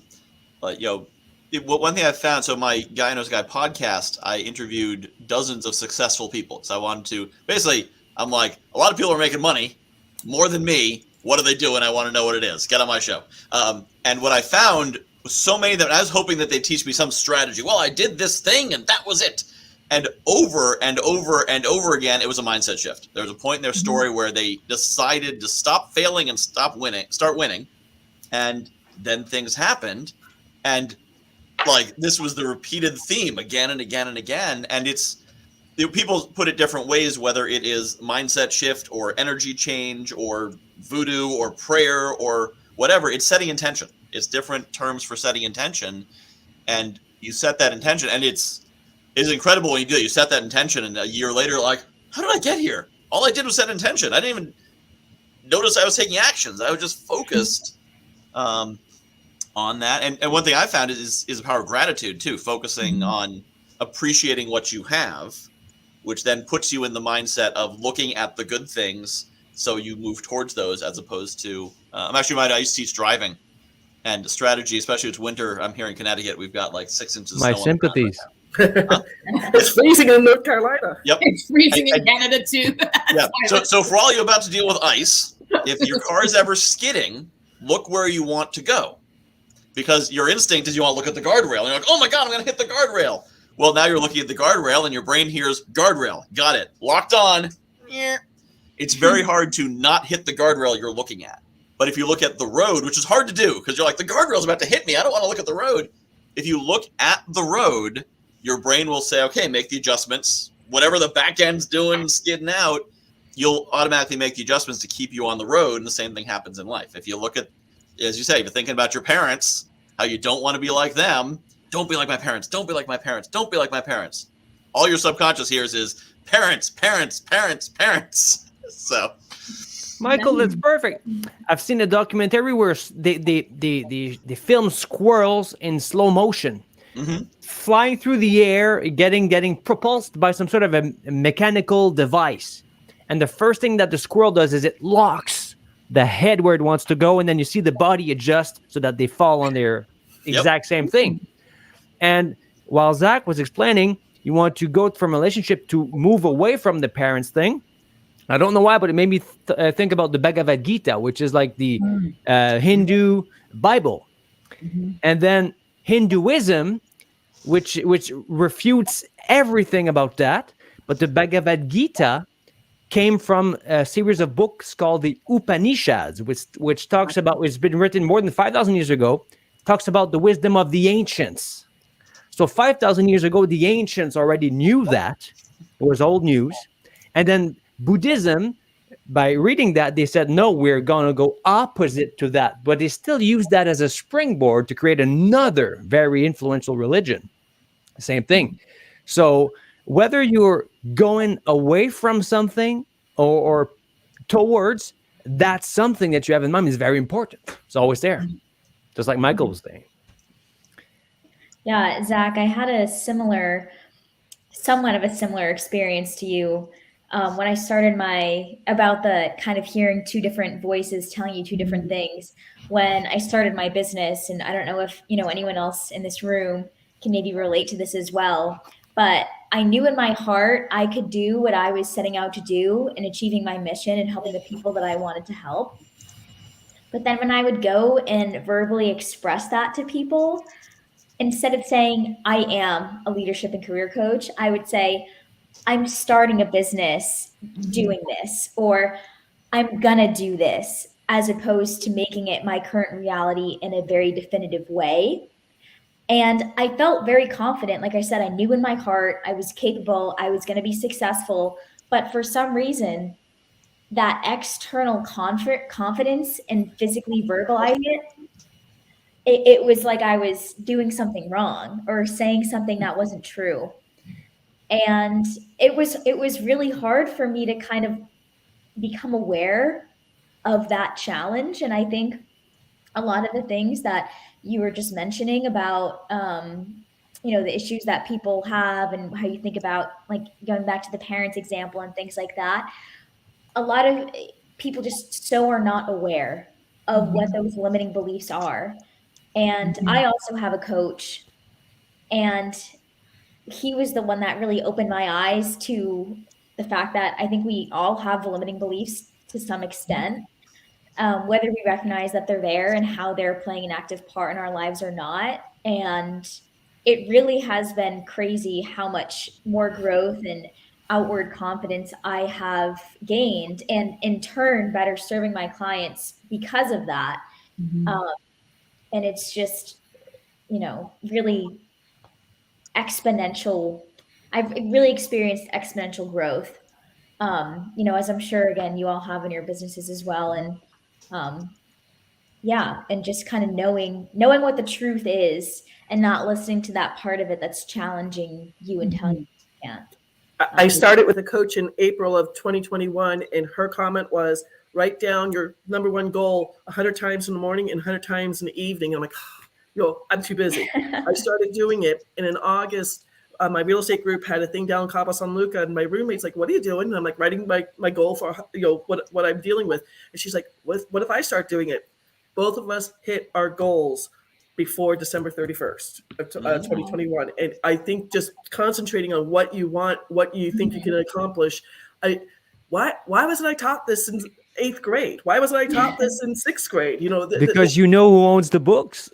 one thing I found, so my Guy Knows Guy podcast, I interviewed dozens of successful people. So I wanted to, basically, I'm like, a lot of people are making money, more than me. What are they doing? I want to know what it is. Get on my show. And what I found was so many that I was hoping that they'd teach me some strategy. Well, I did this thing and that was it. And over and over and over again, it was a mindset shift. There was a point in their story where they decided to stop failing and start winning. And then things happened. And like, this was the repeated theme again and again and again. And people put it different ways, whether it is mindset shift or energy change or voodoo or prayer or whatever. It's setting intention. It's different terms for setting intention, and you set that intention, and it's incredible when you do it. You set that intention, and a year later, like, how did I get here? All I did was set intention. I didn't even notice I was taking actions. I was just focused on that. And one thing I found is the power of gratitude too, focusing on appreciating what you have, which then puts you in the mindset of looking at the good things, so you move towards those, as opposed to I used to teach driving, and strategy, especially it's winter. I'm here in Connecticut. We've got like 6 inches of snow. My sympathies. It's freezing in North Carolina. Yep. It's freezing in Canada too. Yeah. So for all you about to deal with ice, if your car is ever skidding, look where you want to go, because your instinct is you want to look at the guardrail. And you're like, oh my God, I'm going to hit the guardrail. Well, now you're looking at the guardrail and your brain hears guardrail. Got it. Locked on. Yeah. It's very hard to not hit the guardrail you're looking at. But if you look at the road, which is hard to do because you're like, the guardrail's about to hit me. I don't want to look at the road. If you look at the road, your brain will say, okay, make the adjustments. Whatever the back end's doing, skidding out, you'll automatically make the adjustments to keep you on the road. And the same thing happens in life. If you look at, as you say, if you're thinking about your parents, how you don't want to be like them, don't be like my parents. Don't be like my parents. Don't be like my parents. All your subconscious hears is parents, parents, parents, parents. So, Michael, that's perfect. I've seen a documentary where they film squirrels in slow motion, flying through the air, getting propulsed by some sort of a mechanical device. And the first thing that the squirrel does is it locks the head where it wants to go, and then you see the body adjust so that they fall on their exact same thing. And while Zach was explaining, You want to go from a relationship to move away from the parents thing. I don't know why, but it made me think about the Bhagavad-Gita, which is like the Hindu Bible. And then Hinduism, which refutes everything about that. But the Bhagavad-Gita came from a series of books called the Upanishads, which talks about, it's been written more than 5,000 years ago, talks about the wisdom of the ancients. So 5,000 years ago, the ancients already knew that. It was old news. And then Buddhism, by reading that, they said, no, we're going to go opposite to that. But they still use that as a springboard to create another very influential religion. Same thing. So whether you're going away from something or towards, that's something that you have in mind is very important. It's always there. Just like Michael was saying. Yeah, Zach, I had somewhat of a similar experience to you when I started about the kind of hearing two different voices telling you two different things. When I started my business, and I don't know if anyone else in this room can maybe relate to this as well, but I knew in my heart I could do what I was setting out to do in achieving my mission and helping the people that I wanted to help. But then when I would go and verbally express that to people, instead of saying I am a leadership and career coach, I would say I'm starting a business doing this, or I'm gonna do this, as opposed to making it my current reality in a very definitive way. And I felt very confident. Like I said, I knew in my heart I was capable, I was going to be successful. But for some reason, that external confidence and physically verbalizing it was like I was doing something wrong or saying something that wasn't true. And it was really hard for me to kind of become aware of that challenge. And I think a lot of the things that you were just mentioning about, the issues that people have and how you think about, like, going back to the parents example and things like that. A lot of people just so are not aware of what those limiting beliefs are. And I also have a coach, and he was the one that really opened my eyes to the fact that I think we all have limiting beliefs to some extent. Whether we recognize that they're there and how they're playing an active part in our lives or not. And it really has been crazy how much more growth and outward confidence I have gained, and in turn better serving my clients because of that. And it's just, really exponential. I've really experienced exponential growth, as I'm sure, again, you all have in your businesses as well. And and just kind of knowing what the truth is and not listening to that part of it that's challenging you and telling you can't. I started with a coach in April of 2021, and her comment was, write down your number one goal 100 times in the morning and 100 times in the evening. And I'm like, I'm too busy. I started doing it, and in August, my real estate group had a thing down in Cabo San Luca, and my roommate's like, what are you doing? And I'm like, writing my goal for what I'm dealing with. And she's like, what if I start doing it? Both of us hit our goals before December 31st of 2021. And I think just concentrating on what you want, what you think you can accomplish. Why wasn't I taught this in 8th grade? Why wasn't I taught this in 6th grade? Because you know who owns the books.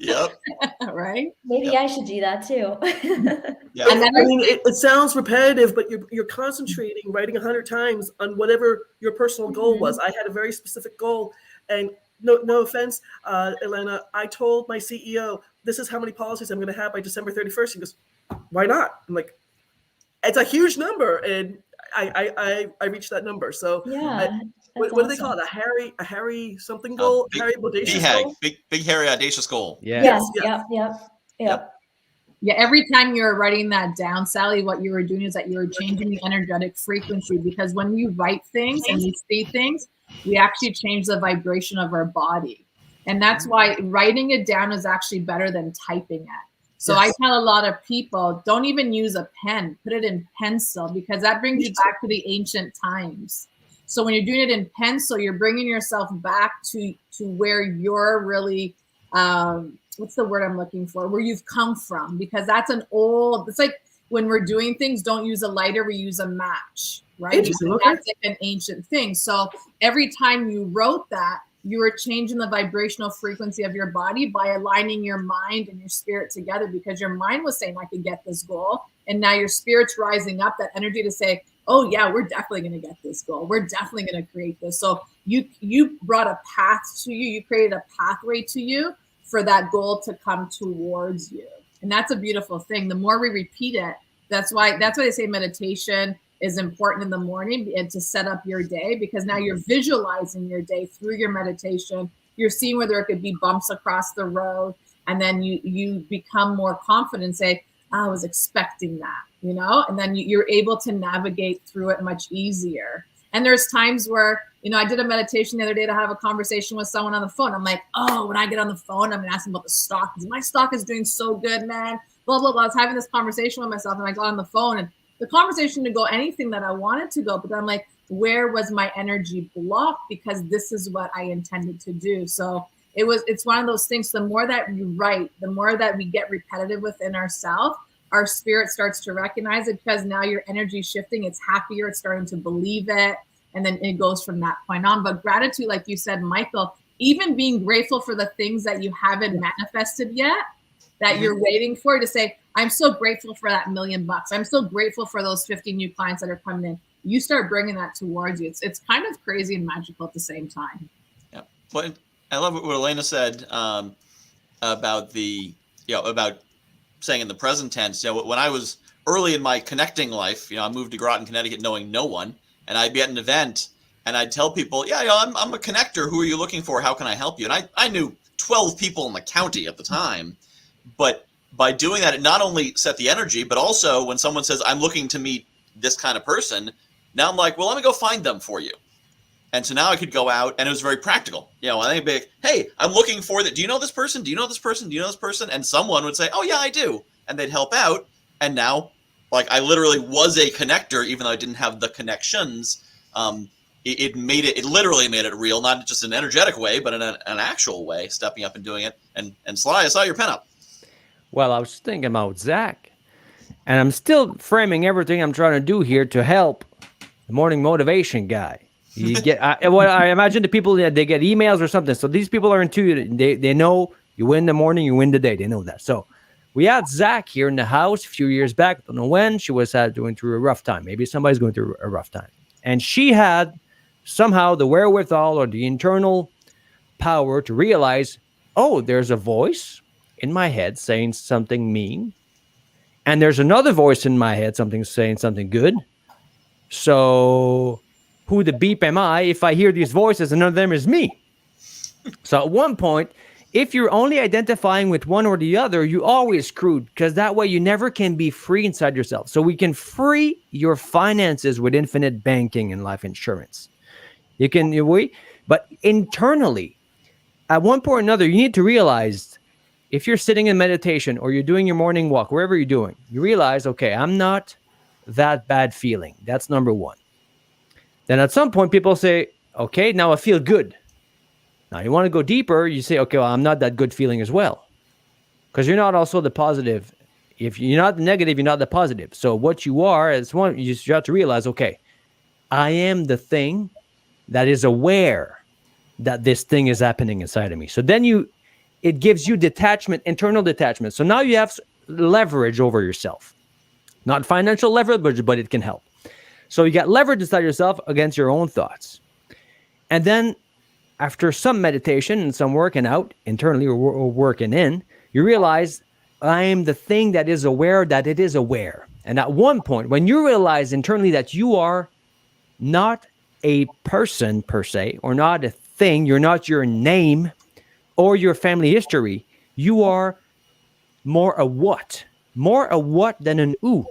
Yep. Right. Maybe I should do that too. Yeah. I mean, it sounds repetitive, but you're concentrating, writing 100 times on whatever your personal goal was. I had a very specific goal, and no offense, Elena, I told my CEO, this is how many policies I'm going to have by December 31st. He goes, why not? I'm like, it's a huge number, and I reached that number. So Yeah. What do they call it? A hairy something goal? Hairy audacious goal? Big hairy audacious goal. Yeah. Yes. Yep. Yeah, every time you were writing that down, Sally, what you were doing is that you were changing the energetic frequency, because when we write things and we see things, we actually change the vibration of our body. And that's why writing it down is actually better than typing it. So yes. I tell a lot of people, don't even use a pen, put it in pencil, because that brings you back to the ancient times. So when you're doing it in pencil, you're bringing yourself back to where you're really what's the word I'm looking for? Where you've come from, because that's it's like when we're doing things, don't use a lighter, we use a match, right? That's like an ancient thing. So every time you wrote that, you were changing the vibrational frequency of your body by aligning your mind and your spirit together, because your mind was saying, I could get this goal. And now your spirit's rising up that energy to say, oh yeah, we're definitely going to get this goal. We're definitely going to create this. So you brought a path to you. You created a pathway to you for that goal to come towards you. And that's a beautiful thing. The more we repeat it, that's why they say meditation is important in the morning and to set up your day, because now you're visualizing your day through your meditation. You're seeing whether it could be bumps across the road, and then you become more confident, say, I was expecting that, and then you're able to navigate through it much easier. And there's times where, I did a meditation the other day to have a conversation with someone on the phone. I'm like, oh, when I get on the phone, I'm going to ask them about the stock. My stock is doing so good, man. Blah, blah, blah. I was having this conversation with myself, and I got on the phone, and the conversation to go anything that I wanted to go. But then I'm like, where was my energy blocked? Because this is what I intended to do. So it's one of those things. The more that you write, the more that we get repetitive within ourselves, our spirit starts to recognize it, because now your energy is shifting. It's happier. It's starting to believe it. And then it goes from that point on. But gratitude, like you said, Michael, even being grateful for the things that you haven't manifested yet, that you're waiting for, to say, I'm so grateful for that $1 million. I'm so grateful for those 50 new clients that are coming in. You start bringing that towards you. It's kind of crazy and magical at the same time. Yeah. Well, I love what Elena said about about saying in the present tense. When I was early in my connecting life, I moved to Groton, Connecticut, knowing no one, and I'd be at an event and I'd tell people, I'm a connector. Who are you looking for? How can I help you? And I knew 12 people in the county at the time, but by doing that, it not only set the energy, but also when someone says, I'm looking to meet this kind of person, now I'm like, well, let me go find them for you. And so now I could go out, and it was very practical. I think, be like, hey, I'm looking for that. Do you know this person? Do you know this person? Do you know this person? And someone would say, oh yeah, I do. And they'd help out. And now, like, I literally was a connector, even though I didn't have the connections. It literally made it real, not just in an energetic way, but in an actual way, stepping up and doing it. And Sly, I saw your pen up. Well, I was thinking about Zach, and I'm still framing everything I'm trying to do here to help the morning motivation guy. You get, I imagine the people that they get emails or something. So these people are intuitive. They know you win the morning, you win the day. They know that. So we had Zach here in the house a few years back. I don't know when. She was going through a rough time. Maybe somebody's going through a rough time. And she had somehow the wherewithal or the internal power to realize, oh, there's a voice in my head saying something mean. And there's another voice in my head, saying something good. So who the beep am I if I hear these voices and none of them is me? So at one point, if you're only identifying with one or the other, you always screwed, because that way you never can be free inside yourself. So we can free your finances with infinite banking and life insurance. But internally, at one point or another, you need to realize, if you're sitting in meditation or you're doing your morning walk, wherever you're doing, you realize, okay, I'm not that bad feeling. That's number one. Then at some point, people say, okay, now I feel good. Now you want to go deeper, you say, okay, well, I'm not that good feeling as well. Because you're not also the positive. If you're not the negative, you're not the positive. So what you are is one, you have to realize, okay, I am the thing that is aware that this thing is happening inside of me. So then it gives you detachment, internal detachment. So now you have leverage over yourself. Not financial leverage, but it can help. So you got leverage inside yourself against your own thoughts. And then after some meditation and some working out internally or working in, you realize I am the thing that is aware that it is aware. And at one point, when you realize internally that you are not a person per se, or not a thing, you're not your name or your family history, you are more a what than an who.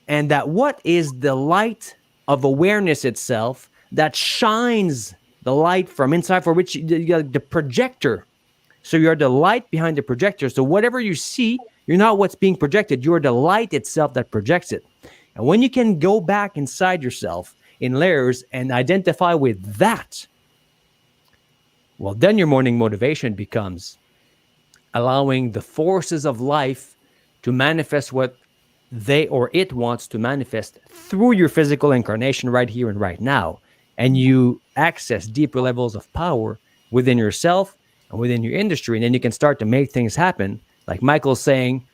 And that what is the light of awareness itself that shines the light from inside, for which you got the projector. So you're the light behind the projector. So whatever you see, you're not what's being projected. You're the light itself that projects it. And when you can go back inside yourself in layers and identify with that, well, then your morning motivation becomes allowing the forces of life to manifest what they or it wants to manifest through your physical incarnation right here and right now. And you access deeper levels of power within yourself and within your industry. And then you can start to make things happen. Like Michael's saying,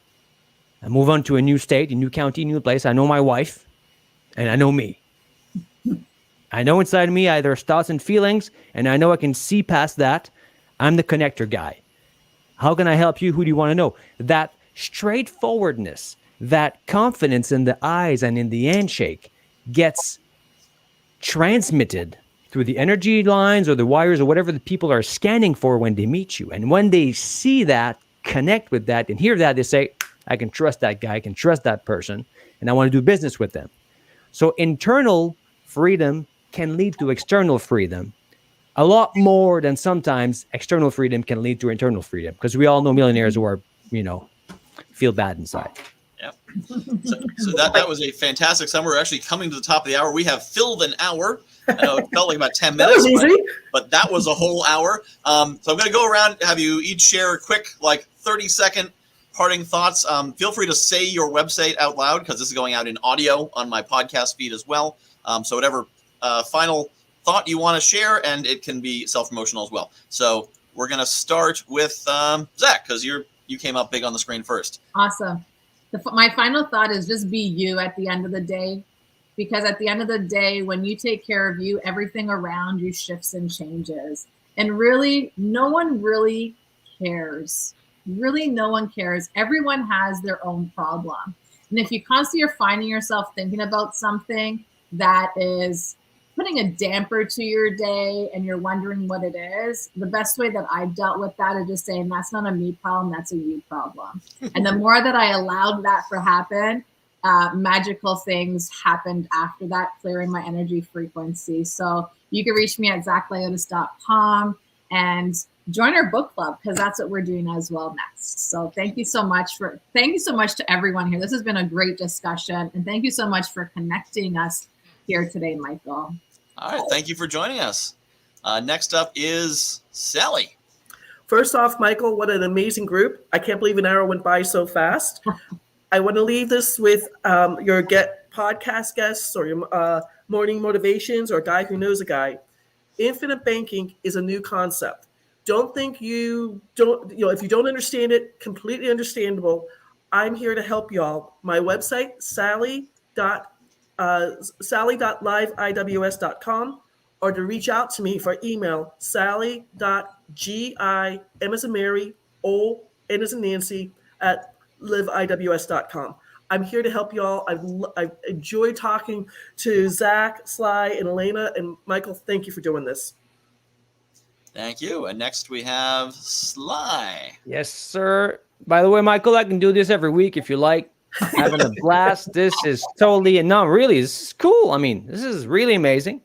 I move on to a new state, a new county, new place. I know my wife and I know me. I know inside of me there's thoughts and feelings, and I know I can see past that. I'm the connector guy. How can I help you? Who do you want to know? That straightforwardness, that confidence in the eyes and in the handshake gets transmitted through the energy lines or the wires or whatever the people are scanning for when they meet you. And when they see that, connect with that, and hear that, they say, I can trust that guy, I can trust that person, and I want to do business with them. So internal freedom can lead to external freedom a lot more than sometimes external freedom can lead to internal freedom, because we all know millionaires who are, feel bad inside. Yep. So that was a fantastic summary. We're actually coming to the top of the hour. We have filled an hour. I know it felt like about 10 minutes, That was easy. but that was a whole hour. So I'm going to go around, have you each share a quick, 30-second parting thoughts. Feel free to say your website out loud, because this is going out in audio on my podcast feed as well. So whatever final thought you want to share, and it can be self-promotional as well. So we're going to start with Zach, because you came up big on the screen first. Awesome. My final thought is just be you at the end of the day, because at the end of the day, when you take care of you, everything around you shifts and changes. And really, no one really cares. Really, no one cares. Everyone has their own problem. And if you constantly are finding yourself thinking about something that is putting a damper to your day and you're wondering what it is, the best way that I've dealt with that is just saying, that's not a me problem, that's a you problem. And the more that I allowed that to happen, magical things happened after that, clearing my energy frequency. So you can reach me at zachliotis.com and join our book club, because that's what we're doing as well next. So thank you so much to everyone here. This has been a great discussion, and thank you so much for connecting us here today, Michael. All right. Thank you for joining us. Next up is Sally. First off, Michael, what an amazing group. I can't believe an hour went by so fast. I want to leave this with your podcast guests or your morning motivations, or a guy who knows a guy. Infinite banking is a new concept. Don't think if you don't understand it, completely understandable. I'm here to help y'all. My website, sally.liveiws.com, or to reach out to me for email, sally.gi, M as in Mary, O, N as in Nancy, at liveiws.com. I'm here to help y'all. I've enjoyed talking to Zach, Sly, and Elena. And Michael, thank you for doing this. Thank you. And next we have Sly. Yes, sir. By the way, Michael, I can do this every week if you like. Having a blast. This is totally, no, really, this is cool. I mean, this is really amazing.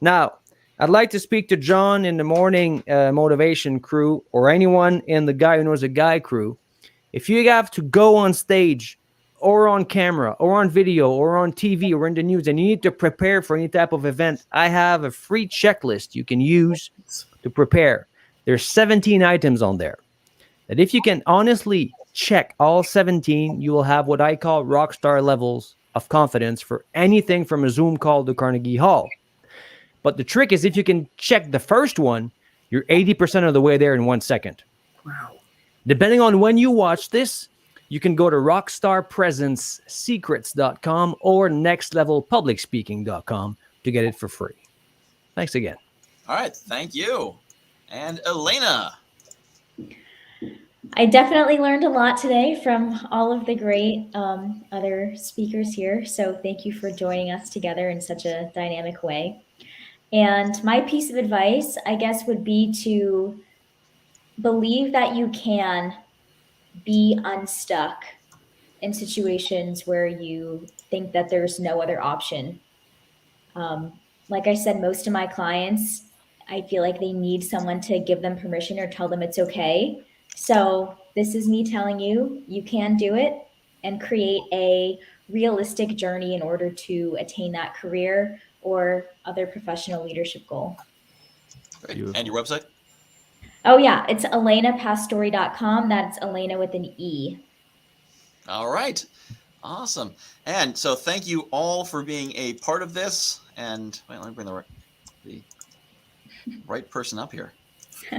Now, I'd like to speak to John in the morning motivation crew, or anyone in the Guy Who Knows a Guy crew. If you have to go on stage or on camera or on video or on TV or in the news, and you need to prepare for any type of event, I have a free checklist you can use to prepare. There's 17 items on there that if you can honestly check all 17, you will have what I call rock star levels of confidence for anything from a Zoom call to Carnegie Hall. But the trick is, if you can check the first one, you're 80% of the way there in 1 second. Wow. Depending on when you watch this, you can go to rockstarpresencesecrets.com or nextlevelpublicspeaking.com to get it for free. Thanks again. All right. Thank you. And Elena. I definitely learned a lot today from all of the great other speakers here. So thank you for joining us together in such a dynamic way. And my piece of advice, I guess, would be to believe that you can be unstuck in situations where you think that there's no other option. Like I said, most of my clients, I feel like they need someone to give them permission or tell them it's okay. So this is me telling you, you can do it and create a realistic journey in order to attain that career or other professional leadership goal. Great. And your website? Oh, yeah. It's ElenaPastori.com. That's Elena with an E. All right. Awesome. And so thank you all for being a part of this. And wait, let me bring the right person up here.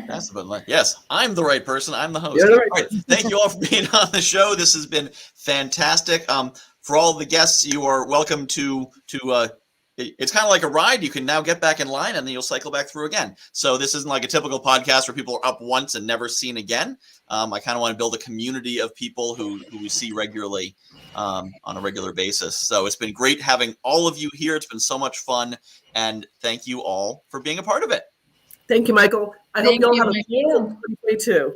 That's the button. Yes, I'm the right person. I'm the host. You're the right All right. Thank you all for being on the show. This has been fantastic. For all the guests, you are welcome to it's kind of like a ride. You can now get back in line and then you'll cycle back through again. So this isn't like a typical podcast where people are up once and never seen again. I kind of want to build a community of people who we see regularly on a regular basis. So it's been great having all of you here. It's been so much fun. And thank you all for being a part of it. Thank you, Michael. I hope Thank you all you, have a Thank you. beautiful 2022.